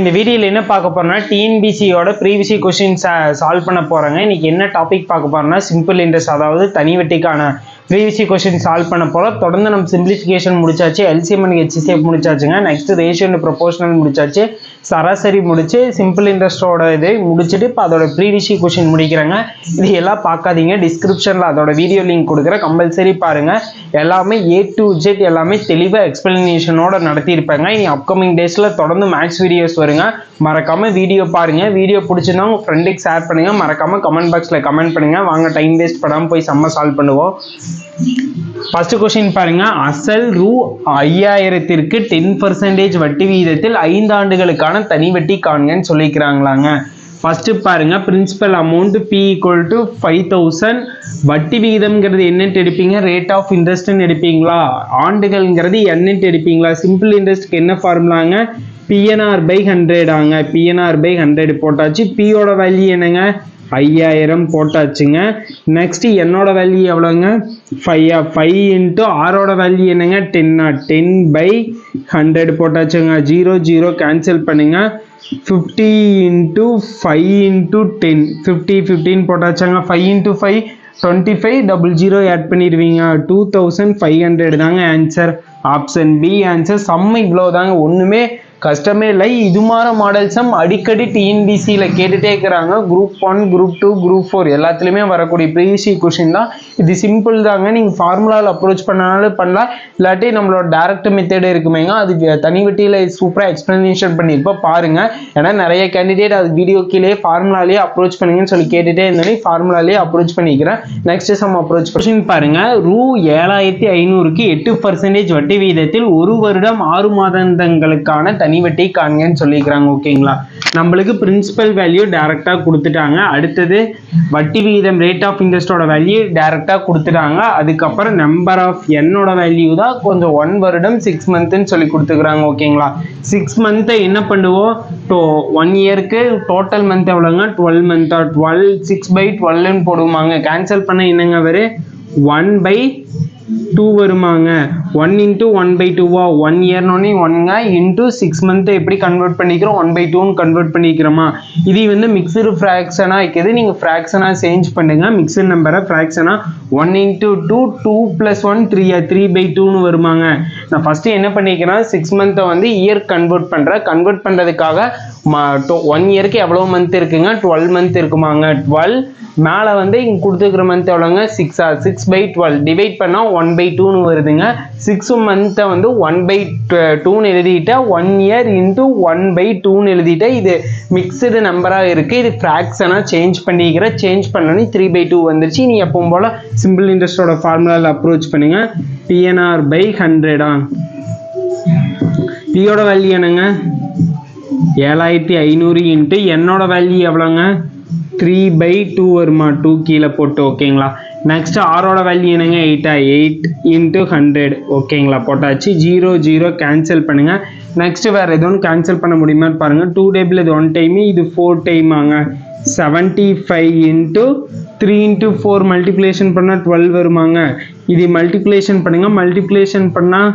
இந்த வீடியோல என்ன பார்க்க போறோம்னா டிஎன்பிசியோட ப்ரீவியஸ் क्वेश्चंस சால்வ் பண்ண போறாங்க. இன்னைக்கு என்ன டாபிக் பார்க்க போறோம்னா சிம்பிள் இன்ட்ரெஸ்ட், அதாவது தனி வட்டிக்கான ப்ரீவியஸ் क्वेश्चन சால்வ் பண்ண போறோம். தொடர்ந்து நம்ம சிம்பிளிஃபிகேஷன் முடிச்சாச்சு, எல்சிஎம் அண்ட் ஹெச்சிஎஃப் முடிச்சாச்சுங்க. நெக்ஸ்ட் ரேஷியோ அண்ட் ப்ரொபோர்ஷனல் முடிச்சாச்சு, சராசரி முடிச்சு சிம்பிள் இன்ட்ரெஸ்டோட இதை முடிச்சுட்டு இப்போ அதோட ப்ரீவியஸ் क्वेश्चन முடிக்கிறாங்க. இது எல்லாம் பார்க்காதீங்க, டிஸ்கிரிப்ஷன்ல அதோட வீடியோ லிங்க் கொடுக்குறேன், கம்பல்சரி பாருங்க. எல்லாமே A to Z எல்லாமே தெளிவாக எக்ஸ்பிளனேஷனோட நடத்தியிருப்பாங்க. இனி அப்கமிங் டேஸ்ல தொடர்ந்து மேக்ஸ் வீடியோஸ் வருங்க. மறக்காம வீடியோ பாருங்க. வீடியோ பிடிச்சிருந்தா உங்க ஃப்ரெண்டுக்கு ஷேர் பண்ணுங்க. மறக்காம கமெண்ட் பாக்ஸ்ல கமெண்ட் பண்ணுங்க. வாங்க டைம் வேஸ்ட் பண்ணாம போய் செம்ம சால்வ் பண்ணுவோம். ஃபர்ஸ்ட் क्वेश्चन பாருங்க. அசல் ரூ.5000க்கு 10% வட்டி விகிதத்தில் 5 ஆண்டுகளுக்கான தனி வட்டி காண்கன்னு சொல்லிக்கிறாங்களாங்க. ஃபர்ஸ்ட் பாருங்க, பிரின்சிபல் அமௌண்ட் P = 5000, வட்டி விகிதம்ங்கிறது என்னன்னு எடுப்பீங்க, ரேட் ஆஃப் இன்ட்ரெஸ்ட்னு எடுப்பீங்களா, ஆண்டுகள்ங்கிறது என்னன்னு எடுப்பீங்களா. சிம்பிள் இன்ட்ரெஸ்ட்க்கு என்ன ஃபார்முலாங்க, PNR/100 ஆங்க. PNR/100 போட்டாச்சு. P-யோட வேல்யூ என்னங்க, 5000 போட்டாச்சுங்க. நெக்ஸ்ட் என்னோட வேல்யூ எவ்வளோங்க, 5 இன்ட்டு ஆரோட வேல்யூ என்னங்க, 10/100 போட்டாச்சுங்க. 0 0 கேன்சல் பண்ணுங்க. 50 இன்ட்டு 5 இன்ட்டு 10, 50 15 போட்டாச்சாங்க. 5 இன்ட்டு 5 25, 00 ஆட் பண்ணிடுவீங்க. 2500 தாங்க ஆன்சர். Option B answer. செம்ம இவ்வளோ தாங்க, ஒன்றுமே கஷ்டமே இல்லை. இது மாதிரி மாடல் சம் அடிக்கடி டிஎன்பிசியில் கேட்டுகிட்டே இருக்கிறாங்க. குரூப் 1, குரூப் 2, குரூப் 4 எல்லாத்துலேயுமே வரக்கூடிய ப்ரீவியஸ் क्वेश्चन தான். இது சிம்பிள் தாங்க, நீங்கள் ஃபார்முலாவில் அப்ரோச் பண்ணாலும் பண்ணலாம், இல்லாட்டி நம்மளோட டேரக்ட் மெத்தேடு இருக்குமேங்க, அது தனி வட்டியில் சூப்பராக எக்ஸ்பிளனேஷன் பண்ணியிருப்போம் பாருங்க. ஏன்னா நிறைய கேண்டிடேட் அது வீடியோ கீழே ஃபார்முலாலேயே அப்ரோச் பண்ணுங்கன்னு சொல்லி கேட்டுகிட்டே இருந்தோன்னே ஃபார்முலாலேயே அப்ரோச் பண்ணிக்கிறேன். நெக்ஸ்ட் சம் அப்ரோச் கொஸ்டின் பாருங்க. ரூ.7500க்கு 8% வட்டி விகிதத்தில் 1 வருடம் 6 மாதங்களுக்கான தனி வட்டி காண்கன்னு சொல்லிக்கிறாங்க. ஓகேங்களா, நம்மளுக்கு பிரின்சிபல் வேல்யூ டைரக்டா கொடுத்துட்டாங்க. அடுத்தது வட்டி விகிதம் ரேட் ஆஃப் இன்ட்ரெஸ்டோட வேல்யூ டைரக்டா கொடுத்துட்டாங்க. அதுக்கப்புறம் நம்பர் ஆஃப் என்னோட வேல்யூ தான் கொஞ்சம் 1 வருடம் 6 மந்த்னு சொல்லி கொடுத்துக்கிறாங்க. ஓகேங்களா, 6 மந்த்தை என்ன பண்ணுவோம், 1 இயருக்கு டோட்டல் மந்த் எவ்வளோங்க, 12 மந்த்தா, 12 6/12ன்னு போடுவாங்க. கேன்சல் பண்ண என்னங்க வரும், 1/2 வருமாங்க. 1 இன்ட்டு 1/2வா, 1 இயர்னோடனே 1ங்க இன்ட்டு 6 மந்த்தை எப்படி கன்வெர்ட் பண்ணிக்கிறோம், 1/2ன்னு கன்வெர்ட் பண்ணிக்கிறோமா. இது வந்து மிக்சடு ஃப்ராக்ஷனாக இருக்குது, நீங்கள் ஃப்ராக்ஷனாக சேஞ்ச் பண்ணுங்க. மிக்சடு நம்பரை ஃப்ராக்ஷனாக 1 இன்ட்டு 2, 2 + 1 3/2ன்னு வருமாங்க. நான் ஃபஸ்ட்டு என்ன பண்ணிக்கிறேன், 6 மந்த்தை வந்து இயர் கன்வெர்ட் பண்ணுறேன். கன்வெர்ட் பண்ணுறதுக்காக 1 இயருக்கு எவ்வளோ மந்த் இருக்குங்க, 12 மந்த் இருக்குமாங்க. 12 மேலே வந்து இங்கே கொடுத்துருக்குற மந்த் எவ்வளோங்க, 6 6/12 டிவைட் பண்ணால் 1/2ன்னு வருதுங்க. 6 மந்த்தை வந்து 1/2ன்னு எழுதிட்டா 1 இயர் இன்ட்டு 1/2ன்னு எழுதிட்டா இது மிக்சடு நம்பராக இருக்குது. இது ஃப்ராக்ஷனாக சேஞ்ச் பண்ணிக்கிறேன். சேஞ்ச் பண்ணோன்னே 3/2 வந்துருச்சு. நீ எப்பவும் போல் சிம்பிள் இன்ட்ரெஸ்டோட ஃபார்முலாவில் அப்ரோச் பண்ணுங்க. PNR/100 பியோட வேல்யூ என்னங்க, 7500 இன்ட்டு என்னோட வேல்யூ எவ்வளோங்க, 3/2 வருமா, 2 கீழே போட்டு. ஓகேங்களா, நெக்ஸ்ட் ஆரோட வேல்யூ என்னங்க, 8 இன்ட்டு 100. ஓகேங்களா, போட்டாச்சு. 0 0 கேன்சல் பண்ணுங்க. நெக்ஸ்ட் வேறு எதுவும் கேன்சல் பண்ண முடியுமான்னு பாருங்க. 2 டேபிள் இது 1 டைமு, இது 4 டைமாங்க. 75 இன்ட்டு 3 இன்ட்டு 4 மல்டிப்ளேஷன் பண்ணால் 12 வருமாங்க. இது மல்டிப்ளேஷன் பண்ணுங்க. மல்டிப்ளேஷன் பண்ணால்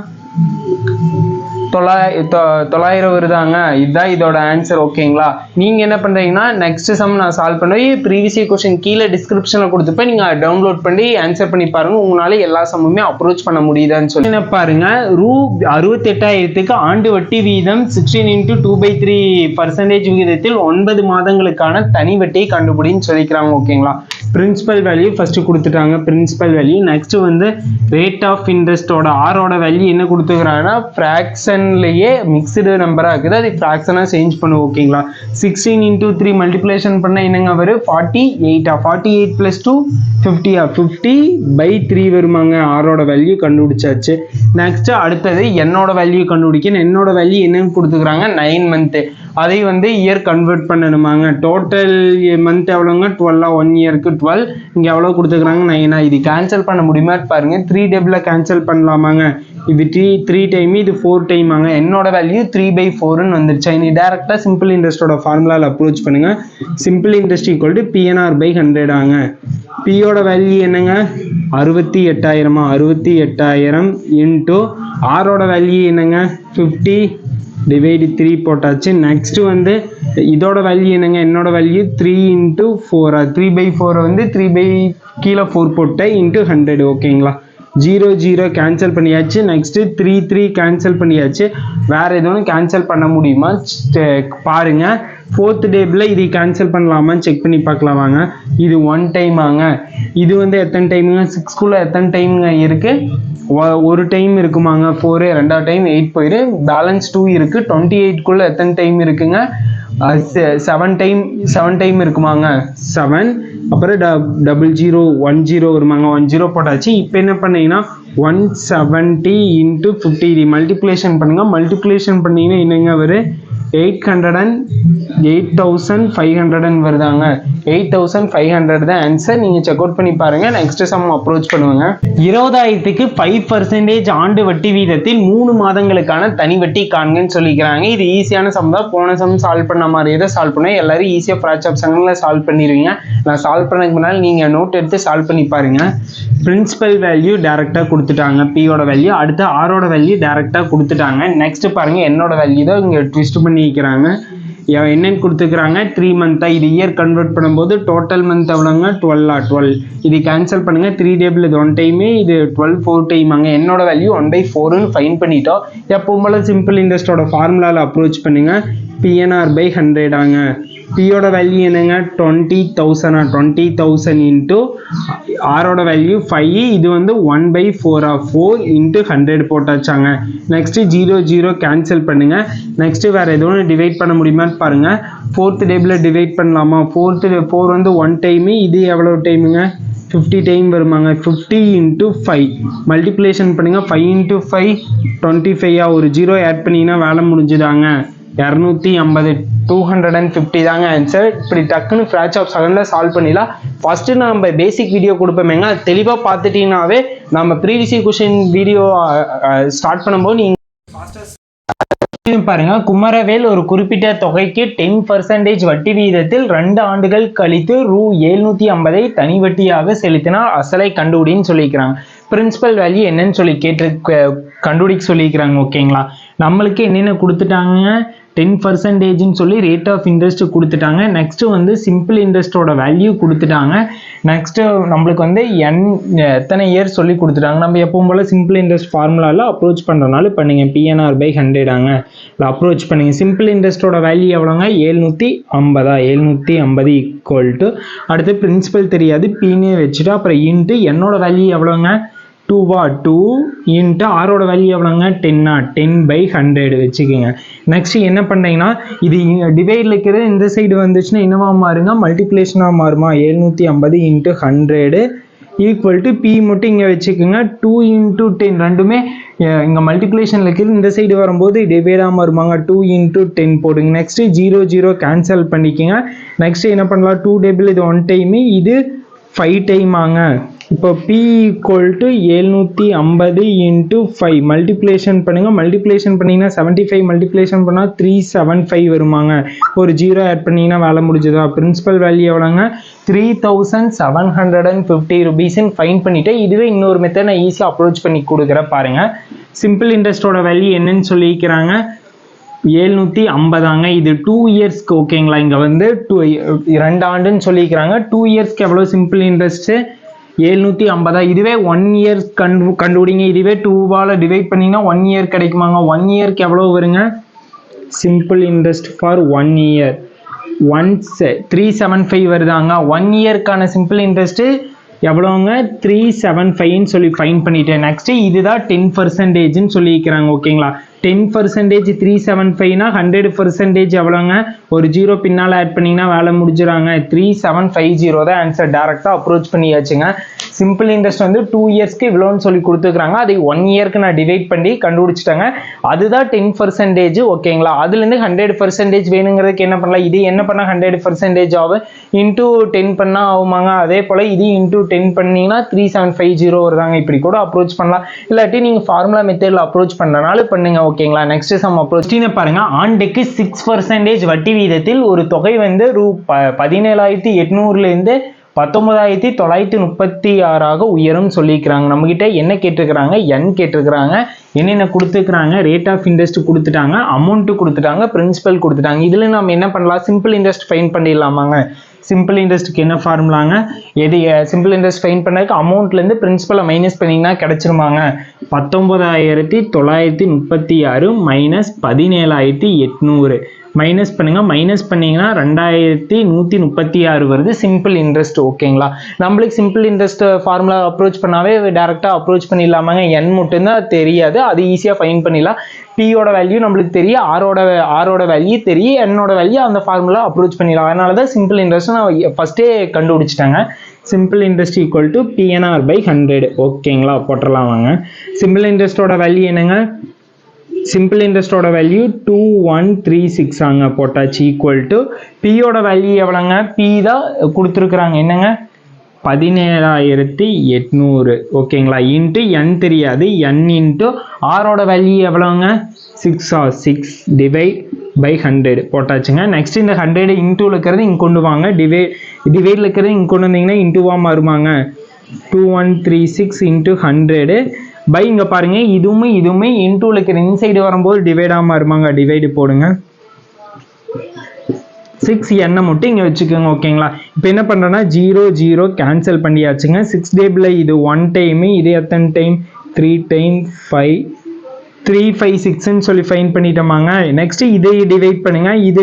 900 வருதாங்க. இதுதான் இதோட ஆன்சர். ஓகேங்களா, நீங்கள் என்ன பண்ணுறீங்கன்னா நெக்ஸ்ட் சம் நான் சால்வ் பண்ணுவேன். ப்ரீவியஸ் क्वेश्चन கீழே டிஸ்கிரிப்ஷனில் கொடுத்துப்பேன், நீங்கள் டவுன்லோட் பண்ணி ஆன்சர் பண்ணி பாருங்க. உங்களால எல்லா சம்முமே அப்ரோச் பண்ண முடியுதான்னு சொல்லி என்ன பாருங்க. ரூ.68,000க்கு ஆண்டு வட்டி வீதம் 16 இன்ட்டு 2/3% விகிதத்தில் 9 மாதங்களுக்கான தனி வட்டியை கண்டுபிடின்னு சொல்லிக்கிறாங்க. ஓகேங்களா, பிரின்சிபல் வேல்யூ ஃபர்ஸ்ட் கொடுத்துட்டாங்க. பிரின்சிபல் வேல்யூ நெக்ஸ்ட் வந்து ரேட் ஆஃப் இன்ட்ரெஸ்டோட ஆரோட வேல்யூ என்ன கொடுத்துக்கிறாங்கன்னா ஃப்ராக்ஷன்லேயே மிக்சடு நம்பராக இருக்குது, அது ஃப்ராக்ஷனாக சேஞ்ச் பண்ணுவோம். ஓகேங்களா, 16 இன்ட்டு 3 மல்டிப்ளேஷன் பண்ணால் என்னங்க வரும், 48 48 + 2 50 50/3 வருமாங்க. ஆரோட வேல்யூ கண்டுபிடிச்சாச்சு. நெக்ஸ்ட் அடுத்தது என்னோட வேல்யூ கண்டுபிடிக்கணும். என்னோட வேல்யூ என்னன்னு கொடுத்துக்கிறாங்க, 9 மந்த்து. அதை வந்து இயர் கன்வெர்ட் பண்ணணுமாங்க. டோட்டல் மந்த் எவ்வளோங்க, 12. 1 இயருக்கு 12. இங்கே எவ்வளோ கொடுத்துக்கிறாங்க, 9. இது கேன்சல் பண்ண முடியுமா பாருங்க. 3 டேபிளில் கேன்சல் பண்ணலாமாங்க. இது 3 டைம், இது 4 டைமாங்க. என்னோட வேல்யூ 3/4ன்னு வந்துருச்சு. இனி டேரெக்டாக சிம்பிள் இன்ட்ரெஸ்டோட ஃபார்முலாவில் அப்ரோச் பண்ணுங்க. சிம்பிள் இன்ட்ரெஸ்ட் = PNR/100 ஆங்க. பியோட வேல்யூ என்னங்க, 68,000 68,000 இன்ட்டு ஆரோட வேல்யூ என்னங்க, 50 டிவைடு 3 போட்டாச்சு. நெக்ஸ்ட் வந்து இதோட வேல்யூ என்னங்க, என்னோட வேல்யூ 3 × 4 3/4 வந்து 3 கீழே 4 போட்டேன் இன்ட்டு 100. ஓகேங்களா, 0 0 கேன்சல் பண்ணியாச்சு. நெக்ஸ்ட் 3 3 கேன்சல் பண்ணியாச்சு. வேற எதுவும் கேன்சல் பண்ண முடியுமா பாருங்க. 4th டேபிளில் இது கேன்சல் பண்ணலாமான்னு செக் பண்ணி பார்க்கலாம் வாங்க. இது 1 டைமாங்க. இது வந்து எத்தனை டைமுங்க, 6க்குள்ளே எத்தனை டைமுங்க இருக்குது, ஒரு டைம் இருக்குமாங்க 4, ரெண்டாவது டைம் 8 போயிரு, பேலன்ஸ் 2 இருக்குது. 28க்குள்ளே எத்தனை டைம் இருக்குங்க, 7 டைம் இருக்குமாங்க, 7. அப்புறம் 00 10 வருமாங்க, 10 போட்டாச்சு. இப்போ என்ன பண்ணீங்கன்னா 170 × 50 இது மல்டிப்ளிகேஷன் பண்ணுங்க. மல்டிப்ளிகேஷன் பண்ணீங்கன்னா என்னங்க வரும், 8500 வருதாங்க. 8500 தான் ஆன்சர். நீங்க செக் அவுட் பண்ணி பாருங்க. நெக்ஸ்ட் சம் அப்ரோச் பண்ணுவாங்க. 20000க்கு 5% ஆண்டு வட்டி வீதத்தில் 3 மாதங்களுக்கான தனி வட்டி காண்கன்னு சொல்லிக்கிறாங்க. இது ஈஸியான சம் தான். போன சம் சால்வ் பண்ண மாதிரியே தான் சால்வ் பண்ணுவேன். எல்லாரும் ஈஸியாக ஃப்ராக்ஷன் ஆப்ஷன்ல சால்வ் பண்ணிடுவீங்க. நான் சால்வ் பண்ணதுக்கு முன்னால் நீங்க நோட் எடுத்து சால்வ் பண்ணி பாருங்க. பிரின்சிபல் வேல்யூ டைரக்டா கொடுத்துட்டாங்க, பியோட வேல்யூ. அடுத்து ஆரோட வேல்யூ டைரக்டா கொடுத்துட்டாங்க. நெக்ஸ்ட் பாருங்க, என்னோட வேல்யூ தான் இங்க ட்விஸ்ட் பண்ணிக்கிறாங்க. என்னன்னு கொடுத்துக்கிறாங்க, 3 மந்த்தா. இது இயர் கன்வெர்ட் பண்ணும்போது டோட்டல் மந்த் எவ்வளோங்க, 12. இது கேன்சல் பண்ணுங்க. 3 டேபிள் இது 1 டைமு, இது 12 4 டைமாங்க. என்னோட வேல்யூ 1/4ன்னு ஃபைன் பண்ணிட்டோம். எப்பவும் போல சிம்பிள் இன்ட்ரெஸ்டோட ஃபார்முலாவில் அப்ரோச் பண்ணுங்க. PNR/100 ஆங்க. பியோட வேல்யூ என்னங்க, 20,000. 20,000 இன்ட்டு ஆரோட வேல்யூ 5. இது வந்து 1/4 4 × 100 போட்டாச்சாங்க. நெக்ஸ்ட் 0 0 கேன்சல் பண்ணுங்க. நெக்ஸ்ட் வேற எதுவும் டிவைட் பண்ண முடியுமான்னு பாருங்க. 4th டேபிள் டிவைட் பண்ணலாமா. 4 வந்து 1 டைமு, இது எவ்வளோ டைமுங்க, 50 டைம் வருமாங்க. 50 × 5 மல்டிப்ளிகேஷன் பண்ணுங்க. 5 × 5 25. ஒரு 0 ஆட் பண்ணிங்கன்னா வேலை முடிஞ்சுதாங்க. 250 250 தாங்க ஆன்சர். இப்படி டக்குன்னு ஃப்ராக்ஷன் ஆஃப் செகண்ட்ல சால்வ் பண்ணிடலாம். ஃபர்ஸ்ட் நம்ம பேசிக் வீடியோ கொடுப்போமேங்க, அது தெளிவாக பார்த்துட்டீங்கன்னாவே நம்ம ப்ரீவியஸ் கொஸ்டின் வீடியோ ஸ்டார்ட் பண்ணும்போது நீங்க பாருங்க. குமரவேல் ஒரு குறிப்பிட்ட தொகைக்கு 10% வட்டி வீதத்தில் 2 ஆண்டுகள் கழித்து ரூ. 750 தனி வட்டியாக செலுத்தினால் அசலை கண்டுபிடின்னு சொல்லிக்கிறாங்க. பிரின்சிபல் வேல்யூ என்னன்னு சொல்லி கண்டுபிடிக்க சொல்லிக்கிறாங்க. ஓகேங்களா, நம்மளுக்கு என்னென்ன கொடுத்துட்டாங்க, 10%ன்னு சொல்லி ரேட் ஆஃப் இன்ட்ரெஸ்ட் கொடுத்துட்டாங்க. நெக்ஸ்ட் வந்து சிம்பிள் இன்ட்ரெஸ்டோட வேல்யூ கொடுத்துட்டாங்க. நெக்ஸ்ட் நம்மளுக்கு வந்து எத்தனை இயர் சொல்லி கொடுத்துட்டாங்க. நம்ம எப்பவும் போல சிம்பிள் இன்ட்ரெஸ்ட் ஃபார்முலாவில் அப்ரோச் பண்ணுறதுனால பண்ணுங்க. PNR/100 ஆங்க. அப்ரோச் பண்ணுங்க. சிம்பிள் இன்ட்ரெஸ்டோட வேல்யூ எவ்வளோங்க, 750. 750 ஈக்குவல் டு, அடுத்து பிரின்சிபல் தெரியாது, பின்னே வச்சுட்டு அப்புறம் இன்ட்டு என்னோட வேல்யூ எவ்வளோங்க, 2 இன்ட்டு ஆரோட வேல்யூ எவ்வளோங்க, 10/100 வச்சுக்கோங்க. நெக்ஸ்ட் என்ன பண்ணீங்கன்னா, இது டிவைடில் இருக்கிறது இந்த சைடு வந்துச்சுன்னா என்னவா மாறுங்க, மல்டிப்ளிகேஷனாக மாறுமா. 750 × 100 ஈக்குவல் டு பி மட்டும் இங்கே வச்சுக்கோங்க. 2 × 10 ரெண்டுமே இங்கே மல்டிப்ளிகேஷனில் இருக்கிறது இந்த சைடு வரும்போது டிவைடாக வருமாங்க. 2 × 10 போடுங்க. நெக்ஸ்ட் 0 0 கேன்சல் பண்ணிக்கோங்க. நெக்ஸ்ட் என்ன பண்ணலாம், 2 டேபிள் இது 1 டைமு, இது 5 டைமாங்க. இப்போ P = 750 × 5 மல்டிப்ளிகேஷன் பண்ணுங்க. மல்டிப்ளிகேஷன் பண்ணீங்கன்னா 75 மல்டிப்ளிகேஷன் பண்ணால் 375 வருமாங்க. ஒரு 0 ஆட் பண்ணீங்கன்னா வேலை முடிஞ்சதா. பிரின்சிபல் வேல்யூ எவ்வளோங்க, 3750 ரூபீஸ்ன்னு ஃபைன் பண்ணிவிட்டு, இதுவே இன்னொரு மெத்தட் நான் ஈஸியாக அப்ரோச் பண்ணி கொடுக்குறேன் பாருங்கள். சிம்பிள் இன்ட்ரெஸ்டோட வேல்யூ என்னன்னு சொல்லிக்கிறாங்க, 750 இது 2 இயர்ஸ்க்கு. ஓகேங்களா, இங்கே வந்து 2 ஆண்டுன்னு சொல்லிக்கிறாங்க. 2 இயர்ஸ்க்கு எவ்வளோ சிம்பிள் இன்ட்ரெஸ்ட்டு, 750. இதுவே 1 இயர் கண்டுபிடிங்க. இதுவே 2வால் டிவைட் பண்ணிங்கன்னா 1 இயர் கிடைக்குமாங்க. 1 இயர்க்கு எவ்வளோ வருங்க, சிம்பிள் இன்ட்ரெஸ்ட் ஃபார் 1 இயர் 375 வருதாங்க. 1 இயர்க்கான சிம்பிள் இன்ட்ரெஸ்ட்டு எவ்வளோங்க, 375ன்னு சொல்லி ஃபைன் பண்ணிட்டேன். நெக்ஸ்ட் இதுதான் 10%ன்னு சொல்லிக்கிறாங்க. ஓகேங்களா, 10% 375னா 100% எவ்வளோங்க, ஒரு 0 பின்னால் ஆட் பண்ணிங்கன்னா வேலை முடிஞ்சிடாங்க. 3750 தான் ஆன்சர். டேரெக்டாக அப்ரோச் பண்ணியாச்சுங்க. சிம்பிள் இன்ட்ரெஸ்ட் வந்து 2 இயர்ஸ்க்கு இவ்வளோன்னு சொல்லி கொடுத்துருக்காங்க. அதை 1 இயர்க்கு நான் டிவைட் பண்ணி கண்டுபிடிச்சிட்டாங்க. அதுதான் 10%. ஓகேங்களா, அதுலேருந்து 100% வேணுங்கிறதுக்கு என்ன பண்ணலாம், இது என்ன பண்ணால் 100% ஆகும், இன்டூ 10 பண்ணால் ஆகுமாங்க. அதே போல் இது இன்டூ 10 பண்ணிங்கன்னா 3750 வருதாங்க. இப்படி கூட அப்ரோச் பண்ணலாம். இல்லாட்டி நீங்கள் ஃபார்முலா மெத்தடில் அப்ரோச் பண்ணுறனால பண்ணுங்க. ஓகேங்களா, நெக்ஸ்ட் சம் அப்ரோச் பாருங்க. ஆண்டுக்கு 6% வட்டி வீதத்தில் ஒரு தொகை வந்து ரூ. 17,800லேருந்து 19,936 உயரும் சொல்லிக்கிறாங்க. நம்மகிட்ட என்ன கேட்டிருக்கிறாங்க, n கேட்டிருக்கிறாங்க, என்னென்ன கொடுத்துருக்குறாங்க, ரேட் ஆஃப் இன்ட்ரெஸ்ட் கொடுத்துட்டாங்க, அமௌண்ட் கொடுத்துட்டாங்க, பிரின்சிபல் கொடுத்துட்டாங்க. இதுல நம்ம என்ன பண்ணலாம், சிம்பிள் இன்ட்ரெஸ்ட் ஃபைன் பண்ணிடலாமாங்க. சிம்பிள் இன்ட்ரெஸ்ட்டுக்கு என்ன ஃபார்முலாங்க, சிம்பிள் இன்ட்ரெஸ்ட் ஃபைன் பண்ணதுக்கு அமௌண்ட்லேருந்து பிரின்சிபலை மைனஸ் பண்ணிங்கன்னா கிடைச்சிருமாங்க. 19,936 மைனஸ் 17,800 மைனஸ் பண்ணுங்க. மைனஸ் பண்ணீங்கன்னா 2,136 வருது சிம்பிள் இன்ட்ரெஸ்ட். ஓகேங்களா, நம்மளுக்கு சிம்பிள் இன்ட்ரெஸ்ட் ஃபார்முலா அப்ரோச் பண்ணாவே டேரெக்டாக அப்ரோச் பண்ணிடலாமாங்க. n மட்டும்தான் தெரியாது, அது ஈஸியாக ஃபைன் பண்ணிடலாம். பியோட வேல்யூ நம்மளுக்கு தெரியும், ஆரோட வேல்யூ தெரியும், என்னோட வேல்யூ அந்த ஃபார்முலா அப்ரோச் பண்ணிடலாம். அதனால தான் சிம்பிள் இன்ட்ரெஸ்ட் நான் ஃபஸ்ட்டே கண்டுபிடிச்சிட்டாங்க. Simple interest equal to PNR/100. ஓகேங்களா, போட்டுடலாம் வாங்க. சிம்பிள் இன்ட்ரெஸ்டோட வேல்யூ என்னங்க, சிம்பிள் இன்ட்ரெஸ்டோட வேல்யூ 2136 ஆங்க, போட்டாச்சு. ஈக்குவல் டு பியோட வேல்யூ எவ்வளோங்க, பி தான் கொடுத்துருக்குறாங்க என்னங்க 17,800. ஓகேங்களா, இன்ட்டு n தெரியாது, n இன்ட்டு ஆரோட வேல்யூ எவ்வளோங்க 6 டிவைட் பை 100 போட்டாச்சுங்க. நெக்ஸ்ட் இந்த 100 இன்டூவில் இருக்கிறது இங்கே கொண்டு வாங்க, டிவைடில் இருக்கிறது இங்கே கொண்டு வந்தீங்கன்னா இன்டூவாக மாறுமாங்க. 2136 இன்ட்டு 100 பை இங்கே பாருங்க, இதுவுமே இன்டூவில் இருக்கிற இன்சைடு வரும்போது டிவைடாக மாறுமாங்க. டிவைடு போடுங்க, 6 n மட்டும் இங்கே வச்சுக்கோங்க. ஓகேங்களா, இப்போ என்ன பண்ணுறோன்னா 0 கேன்சல் பண்ணியாச்சுங்க. 6 டேபிள் இது 1 டைமு, இது எத்தனை டைம் 3 டைம் 5 356 சொல்லி ஃபைன் பண்ணிட்டோமாங்க. நெக்ஸ்ட் இதை டிவைட் பண்ணுங்க, இது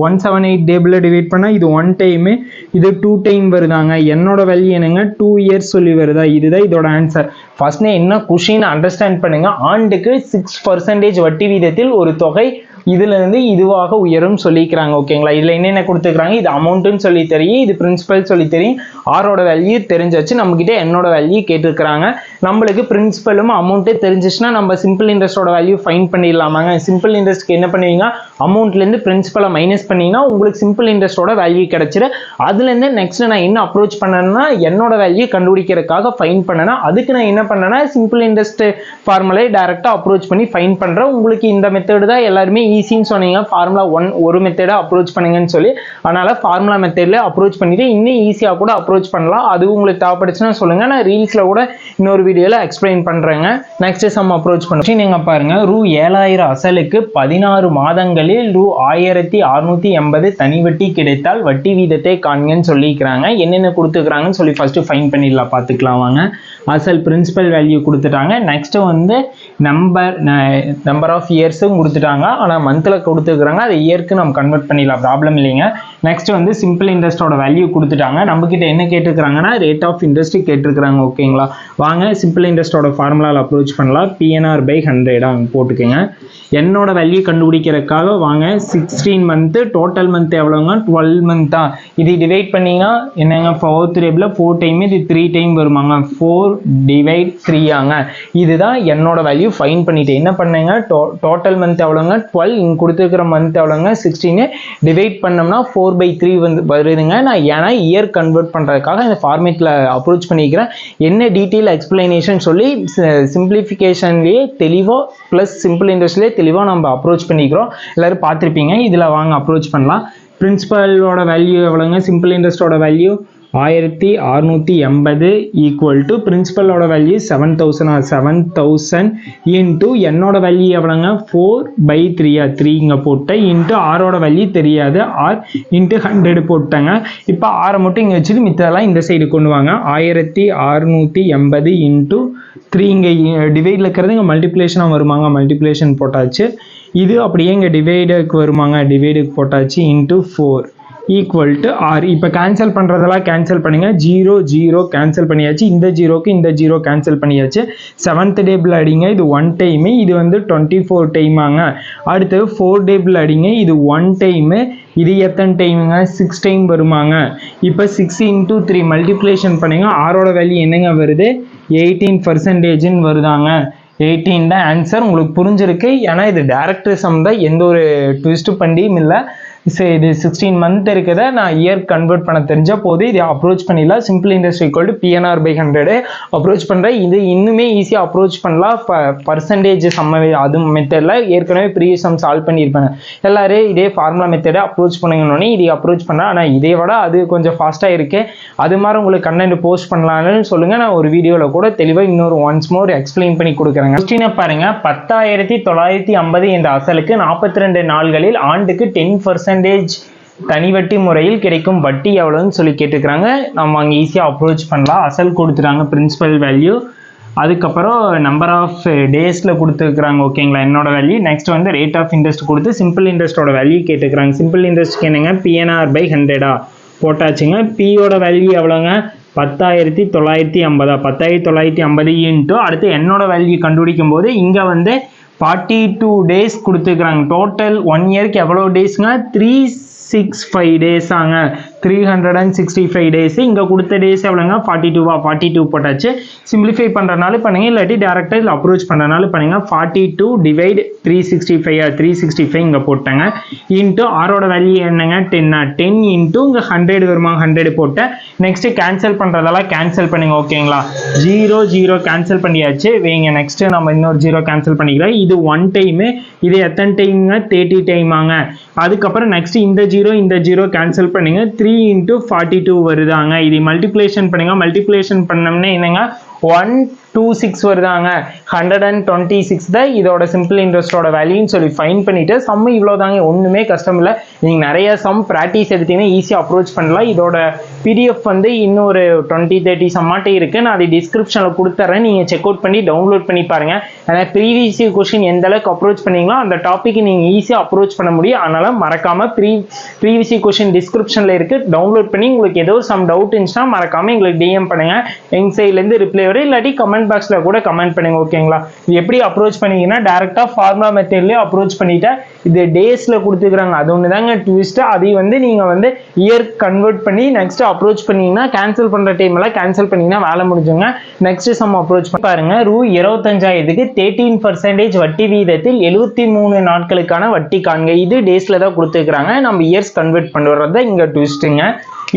178 டேபிள் டிவைட் பண்ணால் இது 1 டைமு, இது 2 டைம் வருதாங்க. என்னோட வேல்யூ என்னங்க 2 இயர்ஸ் சொல்லி வருதா. இதுதான் இதோட ஆன்சர். ஃபர்ஸ்ட் என்ன கொஷின் அண்டர்ஸ்டாண்ட் பண்ணுங்க. ஆண்டுக்கு 6% வட்டி வீதத்தில் ஒரு தொகை இதுல இருந்து இதுவாக உயரும் சொல்லிக்கிறாங்க. ஓகேங்களா, இதுல என்னென்ன கொடுத்துருக்காங்க, இது அமௌண்ட்னு சொல்லி தெரியும், இது பிரின்சிபல் சொல்லி தெரியும், ஆரோட வேல்யூ தெரிஞ்சாச்சு, நம்ம கிட்ட என்னோட வேல்யூ கேட்டிருக்கிறாங்க. நம்மளுக்கு பிரின்சிபலும் அமௌண்ட்டே தெரிஞ்சிச்சுன்னா நம்ம சிம்பிள் இன்ட்ரெஸ்டோட வேல்யூ ஃபைன் பண்ணிடலாமாங்க. சிம்பிள் இன்ட்ரெஸ்ட்க்கு என்ன பண்ணுவீங்க, அமௌண்ட்லேருந்து பிரின்சிபலை மைனஸ் பண்ணிங்கன்னா உங்களுக்கு சிம்பிள் இன்ட்ரெஸ்டோட வேல்யூ கிடைச்சிரு. அதுலேருந்து நெக்ஸ்ட் நான் என்ன அப்ரோச் பண்ணேன்னா, என்னோட வேல்யூ கண்டுபிடிக்கிறதுக்காக ஃபைன் பண்ணேன்னா, அதுக்கு நான் என்ன பண்ணேன்னா சிம்பிள் இன்ட்ரெஸ்ட் ஃபார்முலை டைரெக்டாக அப்ரோச் பண்ணி ஃபைன் பண்ணுறேன். உங்களுக்கு இந்த மெத்தடு தான் எல்லாருமே ஈஸின்னு சொன்னீங்க, ஃபார்முலா 1 ஒரு மெத்தடை அப்ரோச் பண்ணுங்கன்னு சொல்லி. அதனால ஃபார்முலா மெத்தடில் அப்ரோச் பண்ணிட்டு இன்னும் ஈஸியாக கூட அப்ரோச் பண்ணலாம். அது உங்களுக்கு தேவைப்படுச்சுன்னா சொல்லுங்கள், நான் ரீல்ஸில் கூட இன்னொரு வீடியோவில் எக்ஸ்பிளைன் பண்ணுறேங்க. நெக்ஸ்ட் சம் அப்ரோச் பண்ணுறேன். நீங்கள் பாருங்கள், ரூ. 7,000 அசலுக்கு 16 மாதங்களில் ரூ. 1,680 தனி வட்டி கிடைத்தால் வட்டி வீதத்தை காண்கன்னு சொல்லிக்கிறாங்க. என்னென்ன கொடுத்துக்கிறாங்கன்னு சொல்லி ஃபர்ஸ்ட் ஃபைன் பண்ணிடலாம், பார்த்துக்கலாம் வாங்க. அசல் பிரின்சிபல் வேல்யூ கொடுத்துட்டாங்க. நெக்ஸ்ட் வந்து நம்பர் ஆஃப் இயர்ஸும் கொடுத்துட்டாங்க, ஆனால் மந்தில் கொடுத்துருக்குறாங்க, அது இயருக்கு நம்ம கன்வெர்ட் பண்ணிடலாம், ப்ராப்ளம் இல்லைங்க. நெக்ஸ்ட் வந்து சிம்பிள் இன்ட்ரெஸ்டோட வேல்யூ கொடுத்துட்டாங்க. நம்மக்கிட்ட என்ன கேட்டிருக்கிறாங்கன்னா ரேட் ஆஃப் இன்ட்ரெஸ்ட் கேட்டிருக்கிறாங்க. ஓகேங்களா, வாங்க சிம்பிள் இன்ட்ரெஸ்டோட ஃபார்முலாவில் அப்ரோச் பண்ணலாம். PNR/100 போட்டுக்கோங்க. என்னோட வேல்யூ கண்டுபிடிக்கிறதுக்காக வாங்க 16 மந்த்து, டோட்டல் மந்த் எவ்வளோங்க 12 மந்த்தா. இது டிவைட் பண்ணிங்கன்னா என்னங்க 4th டேபிள் 4 டைம், இது 3 டைம் வருமாங்க. 4 டிவைட் 3 ஆங்க. இதுதான் என்னோட வேல்யூ ஃபைன் பண்ணிட்டு என்ன பண்ணுங்க, டோட்டல் மந்த் எவ்வளோங்க 12, இங்கே கொடுத்துருக்கிற மந்த் எவ்வளோங்க 16, டிவைட் பண்ணோம்னா 4/3 வந்து வருதுங்க. நான் ஏன்னா இயர் கன்வெர்ட் பண்ணுறதுக்காக இந்த ஃபார்மேட்டில் அப்ரோச் பண்ணிக்கிறேன். என்ன டீட்டெயில் எக்ஸ்பிளனேஷன் சொல்லி சிம்பிளிஃபிகேஷன்லேயே தெளிவாக ப்ளஸ் சிம்பிள் இன்ட்ரெஸ்ட்லேயே தெளிவாக நம்ம அப்ரோச் பண்ணிக்கிறோம், எல்லோரும் பார்த்துருப்பீங்க. இதில் வாங்க அப்ரோச் பண்ணலாம். பிரின்சிபலோட வேல்யூ எவ்வளோங்க, சிம்பிள் இன்ட்ரெஸ்டோட வேல்யூ 1,680 ஈக்குவல் டு பிரின்சிபலோட வேல்யூ 7,000 இன்ட்டு என்னோட வேல்யூ எவ்வளோங்க 4/3 3 இங்கே போட்டேன், இன்ட்டு ஆரோட வேல்யூ தெரியாது, ஆர் இன்ட்டு 100 போட்டாங்க. இப்போ ஆரை மட்டும் இங்கே வச்சுட்டு மித்ததெல்லாம் இந்த சைடு கொண்டு வாங்க. 1,680 இன்ட்டு 3 இங்கே டிவைடில் இருக்கிறது இங்கே மல்டிப்ளேஷனாக வருமாங்க, மல்டிப்ளேஷன் போட்டாச்சு. இது அப்படியே இங்கே டிவைடுக்கு வருமாங்க, டிவைடுக்கு போட்டாச்சு, இன்ட்டு 4 ஈக்குவல் டு ஆர். இப்போ கேன்சல் பண்ணுறதெல்லாம் கேன்சல் பண்ணுங்க, 0 கேன்சல் பண்ணியாச்சு, இந்த ஜீரோக்கு இந்த ஜீரோ கேன்சல் பண்ணியாச்சு. 7th டேபிள் அடிங்க, இது 1 டைமு, இது வந்து 24 டைமாங்க. அடுத்து 4 டேபிள் அடிங்க, இது 1 டைமு, இது எத்தனை டைமுங்க 6 டைம் வருமாங்க. இப்போ 6 இன்ட்டு 3 மல்டிப்ளேஷன் பண்ணுங்க, ஆரோட வேல்யூ என்னங்க வருது 18% வருதாங்க. 18 தான் ஆன்சர். உங்களுக்கு புரிஞ்சிருக்கு, ஏன்னா இது டைரக்ட் சம் தான், எந்த ஒரு ட்விஸ்ட் பண்ணியும் இல்லை. இது 16 மந்த் இருக்குத நான் இயர் கன்வெர்ட் பண்ண தெரிஞ்ச போது இது அப்ரோச் பண்ணிடலாம். Simple interest equal to PNR by 100 approach பண்ணுறேன். இது இன்னுமே ஈஸியாக அப்ரோச் பண்ணலாம். பர்சன்டேஜ் சம்ம அது மெத்தடில் ஏற்கனவே ப்ரீவியஸ் சம் சால்வ் பண்ணியிருப்பாங்க. எல்லாரும் இதே ஃபார்முலா மெத்தடை அப்ரோச் பண்ணுங்கன்னு இது அப்ரோச் பண்ணேன். ஆனால் இதை விட அது கொஞ்சம் ஃபாஸ்ட்டாக இருக்குது. அது மாதிரி உங்களுக்கு கண்டென்ட் போஸ்ட் பண்ணலான்னு சொல்லுங்கள். நான் ஒரு வீடியோவில் கூட தெளிவாக இன்னொரு ஒன்ஸ் மோர் எக்ஸ்பிளைன் பண்ணி கொடுக்குறேங்க. கொஸ்டினை பாருங்க. 10,950 என்ற அசலுக்கு 42 நாள்களில் ஆண்டுக்கு 10% தனி வட்டி முறையில் கிடைக்கும் வட்டி எவ்வளோன்னு சொல்லி கேட்டுக்கிறாங்க. நம்ம அங்கே ஈஸியாக அப்ரோச் பண்ணலாம். அசல் கொடுத்துட்டாங்க பிரின்சிபல் வேல்யூ, அதுக்கப்புறம் நம்பர் ஆஃப் டேஸில் கொடுத்துருக்குறாங்க. ஓகேங்களா, என்னோட வேல்யூ. நெக்ஸ்ட் வந்து ரேட் ஆஃப் இன்ட்ரெஸ்ட் கொடுத்து சிம்பிள் இன்ட்ரெஸ்ட்டோட வேல்யூ கேட்டுக்கிறாங்க. சிம்பிள் இன்ட்ரெஸ்ட்க்கு என்னங்க PNR by 100 போட்டாச்சுங்க. பியோட வேல்யூ எவ்வளோங்க 10,950 10,950 இன்ட்டு அடுத்து என்னோட வேல்யூ கண்டுபிடிக்கும் போது இங்கே வந்து 42 டேஸ் கொடுத்துருக்குறாங்க. டோட்டல் 1 இயருக்கு எவ்வளோ டேஸ்ங்க 365 டேஸ் ஆங்க. 365 டேஸ். இங்கே கொடுத்த டேஸ் எவ்வளோங்க 42 போட்டாச்சு. சிம்பிளிஃபை பண்ணுறனால பண்ணுங்க, இல்லாட்டி டேரெக்டாக இதில் அப்ரோச் பண்ணுறனால பண்ணுங்க. 42 டிவைட் 365 இங்கே போட்டேங்க. இன்ட்டு ஆரோட வேல்யூ என்னங்க 10 இன்ட்டு இங்கே 100 வருமா 100 போட்டேன். நெக்ஸ்ட்டு கேன்சல் பண்ணுறதெல்லாம் கேன்சல் பண்ணுங்க. ஓகேங்களா, 0 கேன்சல் பண்ணியாச்சு. வைங்க, நெக்ஸ்ட்டு நம்ம இன்னொரு 0 கேன்சல் பண்ணிக்கிறோம். இது 1 டைமு, இது எத்தனை டைமுங்க 30 டைமாங்க. அதுக்கப்புறம் நெக்ஸ்ட் இந்த 0 கேன்சல் பண்ணுங்க. 3 into 42 வருதாங்க. இது மல்டிப்ளேஷன் பண்ணுங்க. மல்டிப்ளேஷன் பண்ணோம்னா என்னங்க 126 வருதாங்க. 126 தான் இதோட சிம்பிள் இன்ட்ரெஸ்டோட வேல்யூன்னு சொல்லி ஃபைன் பண்ணிட்டு சம் இவ்வளோதாங்க. ஒன்றுமே கஷ்டம் இல்லை. நீங்கள் நிறைய சம் ப்ராக்டிஸ் எடுத்தீங்கன்னா ஈஸியாக அப்ரோச் பண்ணலாம். இதோட PDF வந்து இன்னொரு 20-30 சம்மாட்டே இருக்குது. நான் அதை டிஸ்கிரிப்ஷனில் கொடுத்துட்றேன். நீங்கள் செக் அவுட் பண்ணி டவுன்லோட் பண்ணி பாருங்கள். அதனால் ப்ரீவியஸ் கொஸ்டின் எந்த அளவுக்கு அப்ரோச் பண்ணீங்களோ அந்த டாப்பிக்கு நீங்கள் ஈஸியாக அப்ரோச் பண்ண முடியும். அதனால் மறக்காமல் ப்ரீவியஸ் கொஸ்டின் டிஸ்கிரிப்ஷனில் இருக்குது, டவுன்லோட் பண்ணி உங்களுக்கு ஏதோ சம் டவுட் இருந்துச்சுன்னா மறக்காமல் எங்களுக்கு DM பண்ணுங்கள். எங்கள் சைட்லேருந்து ரிப்ளை இல்லாட்டி கமெண்ட் பாக்ஸ்ல கூட கமெண்ட் பண்ணுங்க. ஓகேங்களா, இது எப்படி அப்ரோச் பண்ணீங்கன்னா டைரக்டா ஃபார்முலா மெத்தட்லயே அப்ரோச் பண்ணிட்டா இது டேஸ்ல கொடுத்துக்கிறாங்க. அது ஒன்று தாங்க ட்விஸ்ட். அதை வந்து நீங்க வந்து இயர் கன்வெர்ட் பண்ணி நெக்ஸ்ட் அப்ரோச் பண்ணீங்கன்னா கேன்சல் பண்ற டைம் எல்லாம் கேன்சல் பண்ணீங்கன்னா வேலை முடிஞ்சுங்க. நெக்ஸ்ட் சம் அப்ரோச் பாருங்க. ரூ 25,000க்கு 13% வட்டி வீதத்தில் 73 நாட்களுக்கான வட்டி காண்க. இது டேஸ்ல தான் கொடுத்துக்கிறாங்க. நம்ம இயர்ஸ் கன்வெர்ட் பண்ணுறது இங்க ட்விஸ்ட்டுங்க.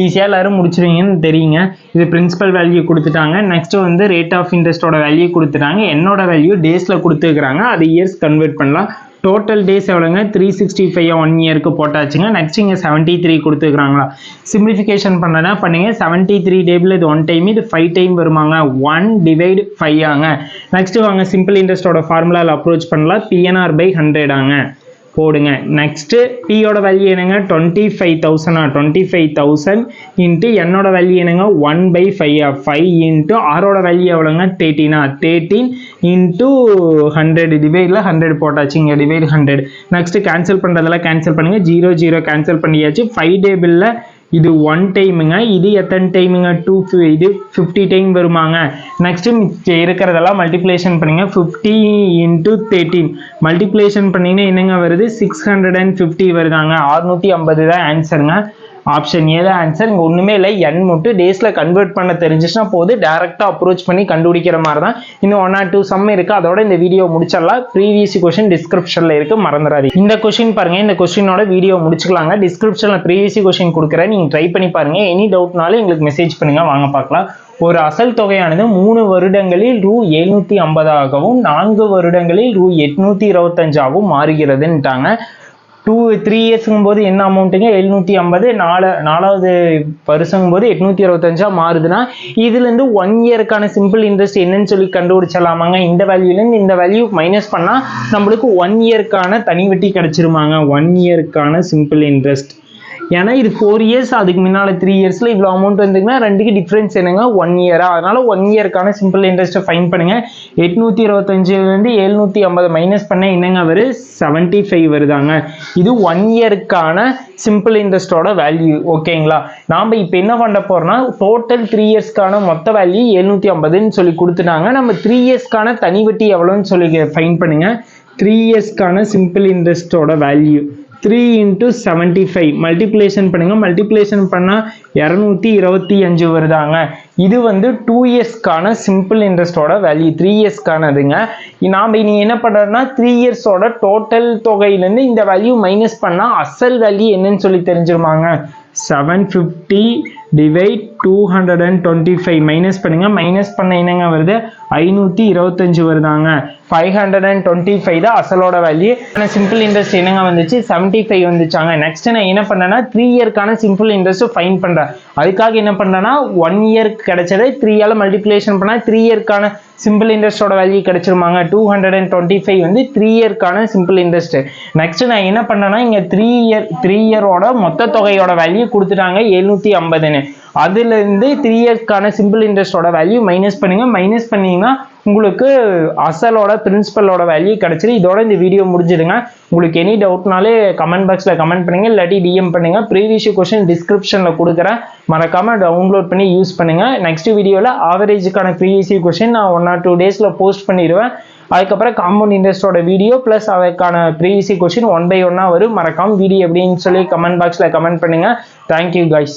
ஈஸியாக எல்லாரும் முடிச்சிருவீங்கன்னு தெரியுங்க. இது பிரின்சிபல் வேல்யூ கொடுத்துட்டாங்க. நெக்ஸ்ட் வந்து ரேட் ஆஃப் இன்ட்ரெஸ்டோட வேல்யூ கொடுத்துட்டாங்க. என்னோட வேல்யூ டேஸில் கொடுத்துருக்குறாங்க. அது இயர்ஸ் கன்வெர்ட் பண்ணலாம். டோட்டல் டேஸ் எவ்வளோங்க 365 1 இயருக்கு போட்டாச்சுங்க. நெக்ஸ்ட் இங்கே 73 கொடுத்துருக்குறாங்களா. சிம்பிளிஃபிகேஷன் பண்ணனா பண்ணுங்க. 73 டேபிள் இது 1 டைம், இது 5 டைம் வருமாங்க. 1 டிவைட் 5 ஆங்க. நெக்ஸ்ட் வாங்க சிம்பிள் இன்ட்ரெஸ்டோட ஃபார்முலாவில் அப்ரோச் பண்ணலாம். PNR by 100 ஆங்க போடுங்க. நெக்ஸ்ட் பியோட வேல்யூ என்னங்க 25,000 இன்ட்டு என்னோட வேல்யூ என்னங்க 1/5 இன்ட்டு ஆரோட வேல்யூ எவ்வளோங்க 13 இன்ட்டு 100 டிவைடில் 100 போட்டாச்சு. இங்கே டிவைட் 100. நெக்ஸ்ட் கேன்சல் பண்ணுறதெல்லாம் கேன்சல் பண்ணுங்க. 0 கேன்சல் பண்ணியாச்சு. 5 டேபிளில் இது 1 டைமுங்க. இது எத்தனை டைமுங்க 2 இது 50 டைம் வருமாங்க. நெக்ஸ்ட் இருக்கிறதெல்லாம் மல்டிப்ளேஷன் பண்ணுங்க. 50 இன்ட்டு 13 மல்டிப்ளேஷன் பண்ணிங்கன்னா என்னங்க வருது 650 வருதாங்க. 650 தான் ஆன்சருங்க. ஆப்ஷன் ஏ தான் ஆன்சர். இங்கே ஒன்றுமே இல்லை, என் மட்டும் டேஸில் கன்வெர்ட் பண்ண தெரிஞ்சிச்சுன்னா போது டேரெக்டாக அப்ரோச் பண்ணி கண்டுபிடிக்கிற மாதிரி தான். இன்னும் 1 or 2 சம் இருக்குது. அதோட இந்த வீடியோ முடிச்சிடலாம். ப்ரீவியஸ் கொஸ்டின் டிஸ்கிரிப்ஷனில் இருக்குது, மறந்துடாது. இந்த கொஸ்டின் பாருங்கள். இந்த கொஸ்டினோட வீடியோ முடிச்சுக்கலாங்க. டிஸ்கிரிப்ஷனில் ப்ரீவியஸ் கொஸ்டின் கொடுக்குறேன், நீங்கள் ட்ரை பண்ணி பாருங்கள். எனி டவுட்னாலும் எங்களுக்கு மெசேஜ் பண்ணுங்கள், வாங்க பார்க்கலாம். ஒரு அசல் தொகையானது 3 வருடங்களில் ரூ 750 4 வருடங்களில் ரூ 825 மாறுகிறதுன்ட்டாங்க. 3 இயர்ஸுங்கும் போது என்ன அமௌண்ட்டுங்க 750, 4வது வருஷங்கும் போது 825 மாறுதுன்னா இதுலேருந்து 1 இயருக்கான சிம்பிள் இன்ட்ரெஸ்ட் என்னன்னு சொல்லி கண்டுபிடிச்சலாமாங்க. இந்த வேல்யூலேருந்து இந்த வேல்யூ மைனஸ் பண்ணால் நம்மளுக்கு 1 இயருக்கான தனி வட்டி கிடைச்சிருமாங்க. 1 இயருக்கான சிம்பிள் இன்ட்ரெஸ்ட். ஏன்னா இது 4 இயர்ஸ், அதுக்கு முன்னால் 3 இயர்ஸில் இவ்வளோ அமௌண்ட் வந்துங்கன்னா ரெண்டுக்கு டிஃப்ரென்ஸ் என்னங்க 1 இயரா. அதனால 1 இயருக்கான சிம்பிள் இன்ட்ரெஸ்ட்டை ஃபைன் பண்ணுங்க. 825 750 மைனஸ் பண்ண என்னங்க வரும் 75 வருதாங்க. இது 1 இயருக்கான சிம்பிள் இன்ட்ரெஸ்டோட வேல்யூ. ஓகேங்களா, நாம் இப்போ என்ன பண்ண போறோம்னா டோட்டல் 3 இயர்ஸ்க்கான மொத்த வேல்யூ 750ன்னு சொல்லி கொடுத்துட்டாங்க. நம்ம 3 இயர்ஸ்க்கான தனி வட்டி எவ்வளோன்னு சொல்லி ஃபைன் பண்ணுங்க. 3 இயர்ஸ்க்கான சிம்பிள் இன்ட்ரெஸ்டோட வேல்யூ 3 into 75 மல்டிப்ளேஷன் பண்ணுங்க. மல்டிப்ளேஷன் பண்ணால் 225 வருதாங்க. இது வந்து 2 இயர்ஸ்க்கான சிம்பிள் இன்ட்ரெஸ்டோட வேல்யூ, 3 இயர்ஸ்க்கானதுங்க. நாம் இனி என்ன பண்ணுறோம்னா 3 இயர்ஸோட டோட்டல் தொகையிலேருந்து இந்த வேல்யூ மைனஸ் பண்ணால் அசல் வேல்யூ என்னன்னு சொல்லி தெரிஞ்சிருமாங்க. 750 டிவைட் 225 மைனஸ் பண்ணுங்க. மைனஸ் பண்ண என்னங்க வருது, 525 வருதாங்க. 525 தான் அசலோட வேல்யூ. சிம்பிள் இன்ட்ரெஸ்ட் என்னங்க வந்துச்சு, 75 வந்துச்சாங்க. நெக்ஸ்ட் நான் என்ன பண்ணேன்னா 3 இயர்க்கான சிம்பிள் இன்ட்ரெஸ்ட் ஃபைன் பண்றேன். அதுக்காக என்ன பண்றேன்னா 1 இயர்க்கு கிடைச்சதை 3 ஆல மல்டிப்ளிகேஷன் பண்ணா 3 இயர்க்கான சிம்பிள் இன்ட்ரெஸ்டோட வேல்யூ கிடைச்சிருமாங்க. 225 வந்து 3 இயர்க்கான சிம்பிள் இன்ட்ரெஸ்ட். நெக்ஸ்ட் நான் என்ன பண்ணேன்னா இங்க 3 இயரோட மொத்த தொகையோட வேல்யூ கொடுத்துட்டாங்க 750ன்னு. அதுல இருந்து 3 இயர்க்கான சிம்பிள் இன்ட்ரெஸ்டோட வேல்யூ மைனஸ் பண்ணுங்க. மைனஸ் பண்ணீங்கன்னா உங்களுக்கு அசலோட பிரின்சிபலோட வேல்யூ கிடைச்சிரு. இதோட இந்த வீடியோ முடிஞ்சிடுங்க. உங்களுக்கு எனி டவுட்னாலே கமெண்ட் பாக்ஸ்ல கமெண்ட் பண்ணுங்க, இல்லாட்டி டிஎம் பண்ணுங்க. ப்ரீவியஸ் கொஸ்டின் டிஸ்கிரிப்ஷன்ல கொடுக்குறேன், மறக்காம டவுன்லோட் பண்ணி யூஸ் பண்ணுங்க. நெக்ஸ்ட் வீடியோல ஆவரேஜுக்கான ப்ரீவியஸ் கொஸ்டின் நான் 1 or 2 டேஸ்ல போஸ்ட் பண்ணிடுவேன். அதுக்கப்புறம் காம்பவுண்ட் இன்ட்ரெஸ்டோட வீடியோ பிளஸ் அதுக்கான ப்ரீவியஸ் கொஸ்டின் 1 by 1 வரும். மறக்காம வீடியோ எப்படின்னு சொல்லி கமெண்ட் பாக்ஸ்ல கமெண்ட் பண்ணுங்க. Thank you guys.